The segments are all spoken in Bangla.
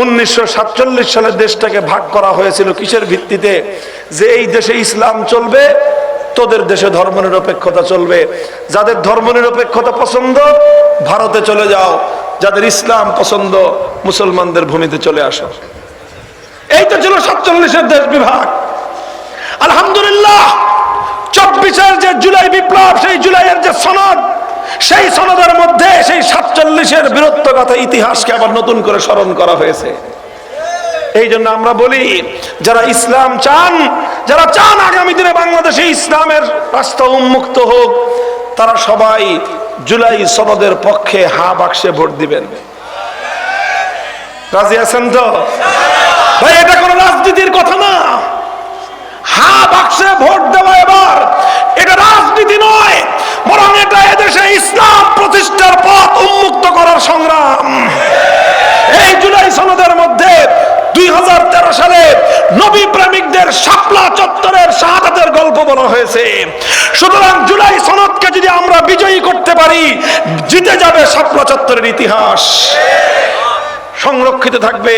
1947 সালে দেশটাকে ভাগ করা হয়েছিল কিসের ভিত্তিতে? যে এই দেশে ইসলাম চলবে, তোদের দেশে ধর্মনিরপেক্ষতা চলবে। যাদের ধর্মনিরপেক্ষতা পছন্দ ভারতে চলে যাও, যাদের ইসলাম পছন্দ মুসলমানদের ভূমিতে চলে আসো। এই তো ছিল 47-এর দেশ বিভাগ। আলহামদুলিল্লাহ 24-এর যে জুলাই বিপ্লব, সেই জুলাইয়ের যে সনদ, সেই সনদের মধ্যে সেই 47-এর বীরত্বগাথা ইতিহাসকে আবার নতুন করে স্মরণ করা হয়েছে। এই জন্য আমরা বলি, যারা ইসলাম চান, যারা চান আগামী দিনে বাংলাদেশে ইসলামের রাস্তা উন্মুক্ত হোক, তারা সবাই জুলাই সনদের পক্ষে হা বাক্সে ভোট দিবেন। রাজি আছেন তো ভাই? এটা কোনো রাজনীতির কথা না। হা বাক্সে ভোট দেওয়া এবার এটা রাজনীতি নয়, বরং এটা এদেশে ইসলাম প্রতিষ্ঠার পথ উন্মুক্ত করার সংগ্রাম। এই জুলাই সনদের মধ্যে 2013 সালে নবী প্রেমিকদের শাপলা চত্বরের শাহাদাতের গল্প বলা হয়েছে। সুতরাং জুলাই সনদকে যদি আমরা বিজয়ী করতে পারি, জিতে যাবে শাপলা চত্বরের ইতিহাস, সংরক্ষিত থাকবে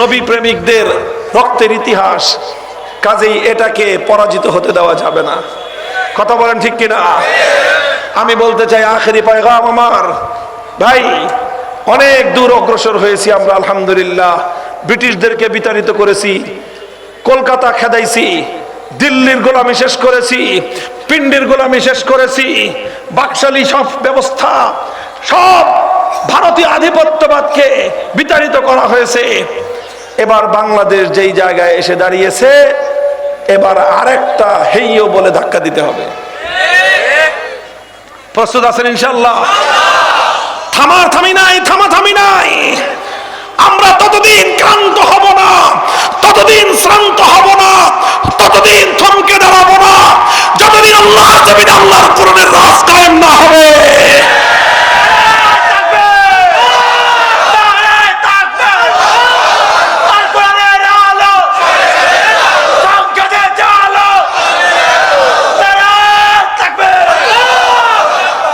নবী প্রেমিকদের রক্তের ইতিহাস। কাজেই এটাকে পরাজিত হতে দেওয়া যাবে না। কথা বলেন ঠিক কিনা? আমি বলতে চাই, আখেরি পয়গাম আমার ভাই, অনেক দূর অগ্রসর হয়েছি আমরা আলহামদুলিল্লাহ। ব্রিটিশদেরকে বিতাড়িত করেছি, কলকাতা খেদাইছি, দিল্লির গোলামি শেষ করেছি, পিন্ডির গোলামি শেষ করেছি, বাকশালী সব ব্যবস্থা, সব ভারতীয় আধিপত্যবাদকে বিতাড়িত করা হয়েছে। এবার বাংলাদেশ যেই জায়গায় এসে দাঁড়িয়েছে, এবার আরেকটা হেইও বলে ধাক্কা দিতে হবে। প্রস্তুত আছেন ইনশাআল্লাহ? থামাথামি নাই, থামাথামি নাই। আমরা ততদিন ক্লান্ত হব না, ততদিন শ্রান্ত হব না, ততদিন থমকে দাঁড়াবো না, যতদিন আল্লাহর জমিনে আল্লাহর কোরআনের রাজ কায়েম না হবে।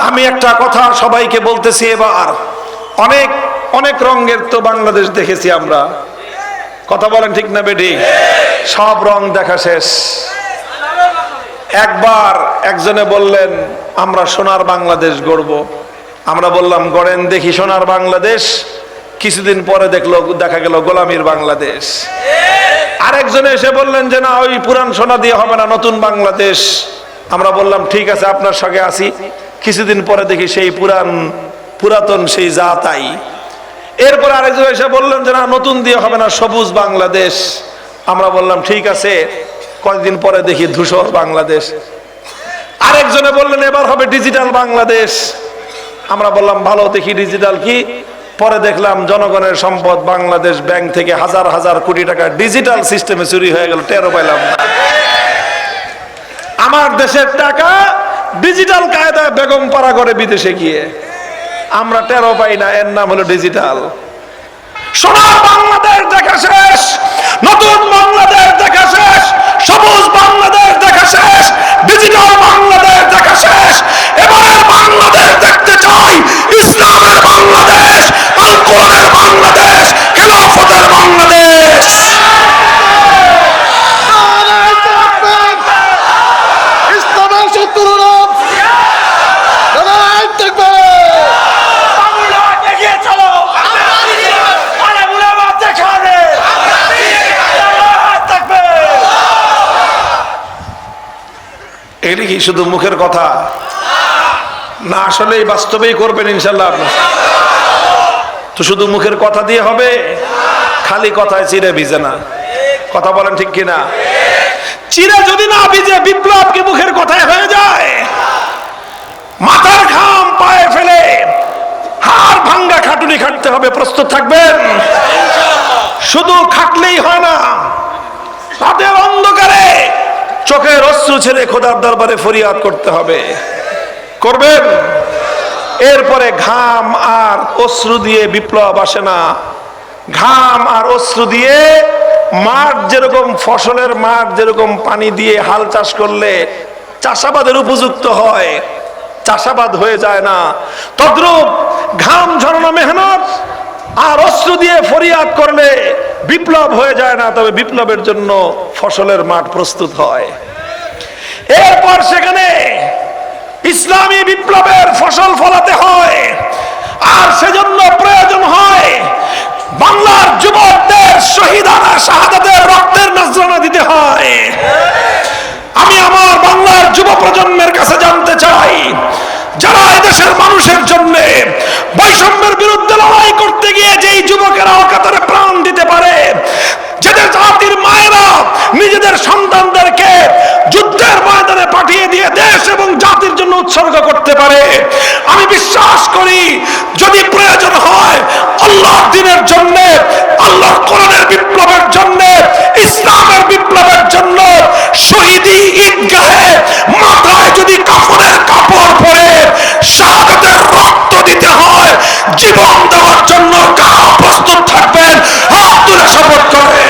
আমি একটা কথা সবাইকে বলতেছি, এবার অনেক অনেক রঙের তো বাংলাদেশ দেখেছি আমরা। কথা বলেন ঠিক না বেটি? সব রং দেখা শেষ। একবার একজনে বললেন আমরা সোনার বাংলাদেশ গড়ব। আমরা বললাম গড়েন দেখি সোনার বাংলাদেশ। কিছুদিন পরে দেখা গেল গোলামীর বাংলাদেশ। আরেকজনে এসে বললেন যে না, ওই পুরান সোনা দিয়ে হবে না, নতুন বাংলাদেশ। আমরা বললাম ঠিক আছে, আপনার সঙ্গে আসি। কিছুদিন পরে দেখি সেই পুরাতন সেই যা তাই। এরপর আরেকজন এসে বললেন যে না, নতুন দিয়ে হবে না, সবুজ বাংলাদেশ। আমরা বললাম ঠিক আছে। কয়েকদিন পরে দেখি ধূসর বাংলাদেশ। আরেকজনে বললেন এবার হবে ডিজিটাল বাংলাদেশ। আমরা বললাম ভালো, দেখি ডিজিটাল কি। পরে দেখলাম জনগণের সম্পদ বাংলাদেশ ব্যাংক থেকে হাজার হাজার কোটি টাকা ডিজিটাল সিস্টেমে চুরি হয়ে গেল, টেরও পাইলাম না। আমার দেশের টাকা ডিজিটাল কায়দায় বেগম পাড়া করে বিদেশে গিয়ে আমরা টেরও পাই না। এর নাম হলো ডিজিটাল। সোনার বাংলাদেশ দেখা শেষ, নতুন বাংলাদেশ দেখা শেষ, সবুজ বাংলাদেশ দেখা শেষ, ডিজিটাল বাংলাদেশ দেখা শেষ। এবারে বাংলাদেশ দেখতে চাই ইসলামের বাংলাদেশ, আল কোরআনের বাংলাদেশ, খেলাফতের বাংলাদেশ। এটা কি শুধু মুখের কথা না, আসলে বাস্তবেই করবেন ইনশাল্লাহ? আপনার তো শুধু মুখের কথা দিয়ে হবে? খালি কথায় চিড়ে ভিজে না। কথা বলেন ঠিক কিনা? চিড়ে যদি না ভিজে বিপ্লব কি মুখের কথায় হয়ে যায়? মাথার ঘাম পায়ে ফেলে হাড় ভাঙ্গা খাটুনি খাটতে হবে। প্রস্তুত থাকবেন? শুধু খাটলেই হয় না, রাতের অন্ধকারে চোখের অশ্রু ছেড়ে খোদার দরবারে ফরিয়াদ করতে হবে। করবেন? এরপরে ঘাম আর অশ্রু দিয়ে বিপ্লব আসে না। ঘাম আর অশ্রু দিয়ে মাঠ যেরকম, ফসলের মাঠ যেরকম পানি দিয়ে হাল চাষ করলে চাষাবাদের উপযুক্ত হয়, চাষাবাদ হয়ে যায় না, তদ্রূপ ঘাম ঝরানো মেহনত আর অস্ত্র দিয়ে ফরিয়াদ করলে বিপ্লব হয়ে যায় না, তবে বিপ্লবের জন্য ফসলের মাঠ প্রস্তুত হয়। এরপর সেখানে ইসলামী বিপ্লবের ফসল ফলাতে হয়, আর সেজন্য প্রয়োজন হয় বাংলার যুবকদের শহীদানা শাহাদাতের রক্তের নজরানা দিতে হয়। আমি আমার বাংলার যুব প্রজন্মের কাছে জানতে চাই, যারা এদেশের মানুষের জন্য বৈষম্যের বিরুদ্ধে লড়াই করতে গিয়ে যেই যুবকেরা অকাতরে প্রাণ দিতে পারে, যাদের জাতির মায়েরা নিজেদের সন্তানদেরকে যুদ্ধের ময়দানে পাঠিয়ে দিয়ে দেশ এবং জাতির জন্য উৎসর্গ করতে পারে, আমি বিশ্বাস করি যদি প্রয়োজন হয় আল্লাহর দ্বীনের জন্য, আল্লাহর কোরআনের বিপ্লবের জন্য, ইসলামের বিপ্লবের জন্য শহীদি ঈদগাহে মাথায় যদি কাফনের কাপড় পরে শাহাদাতের রক্ত দিতে হয়, জীবন দেওয়ার জন্য কারা প্রস্তুত থাকবেন? হাত তুলে শপথ করেন।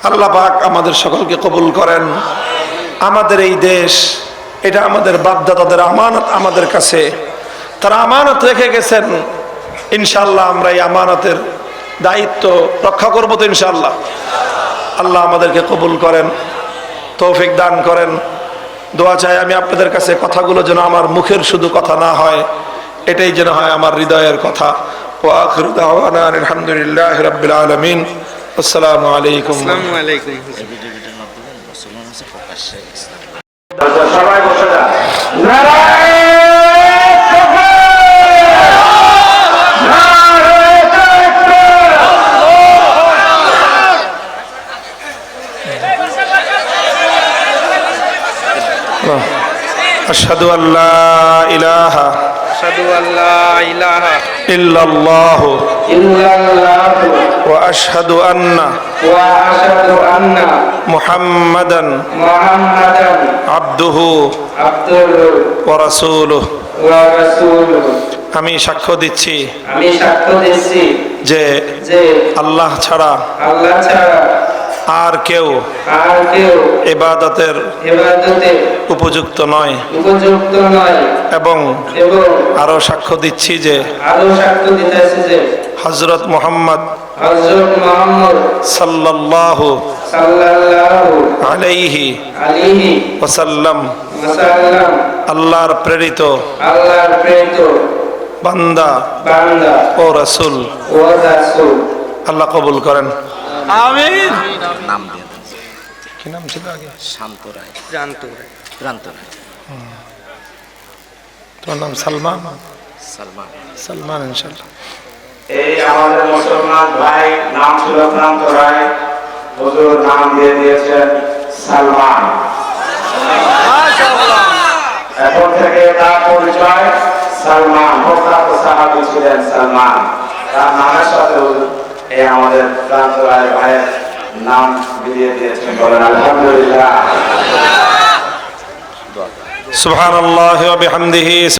আল্লাহ পাক আমাদের সকলকে কবুল করেন। আমাদের এই দেশ, এটা আমাদের বাপদাদাদের আমানত, আমাদের কাছে তারা আমানত রেখে গেছেন। ইনশাআল্লাহ আমরা এই আমানতের দায়িত্ব রক্ষা করব তো ইনশাআল্লাহ। আল্লাহ আমাদেরকে কবুল করেন, তৌফিক দান করেন। দোয়া চাই আমি আপনাদের কাছে, কথাগুলো যেন আমার মুখের শুধু কথা না হয়, এটাই যেন হয় আমার হৃদয়ের কথা। ওয়া আখিরু দাওয়ানা আলহামদুলিল্লাহি রাব্বিল আলামিন। আসসালামু আলাইকুম। সবাই বসে যান। আশহাদু আল্লা ইলাহা ইল্লাল্লাহু ওয়া আশহাদু আন্না মুহাম্মাদান আবদুহু ওয়া রাসূলুহু। আমি সাক্ষ্য দিচ্ছি যে আল্লাহ ছাড়া আর কেউ ইবাদতের উপযুক্ত নয়, এবং আরো সাক্ষ্য দিচ্ছি যে হযরত মুহাম্মদ সাল্লাল্লাহু আলাইহি ওয়াসাল্লাম আল্লাহর প্রেরিত বান্দা ও রাসূল। আল্লাহ কবুল করেন। আমিন। নাম দিয়ে দেন। কি নাম ছিল আগে? শান্ত রায়। ক্রান্ত রায়। তোমার নাম সালমান? সালমান। সালমান ইনশাআল্লাহ। এই আমাদের মুসলমান ভাই নাম ছিল ক্রান্ত রায়, হুজুর নাম দিয়ে দিয়েছেন সালমান। এখন থেকে তার পরিচয় সালমান। প্রখ্যাত সাহাবী ছিলেন সালমান। তার নামের সাথে এই আমাদের ক্রান্ত রায় ভাইয়ের নাম মিলিয়ে দিয়েছেন। বলেন আলহামদুলিল্লাহ। সুবহানাল্লাহি ওয়া বিহামদিহি।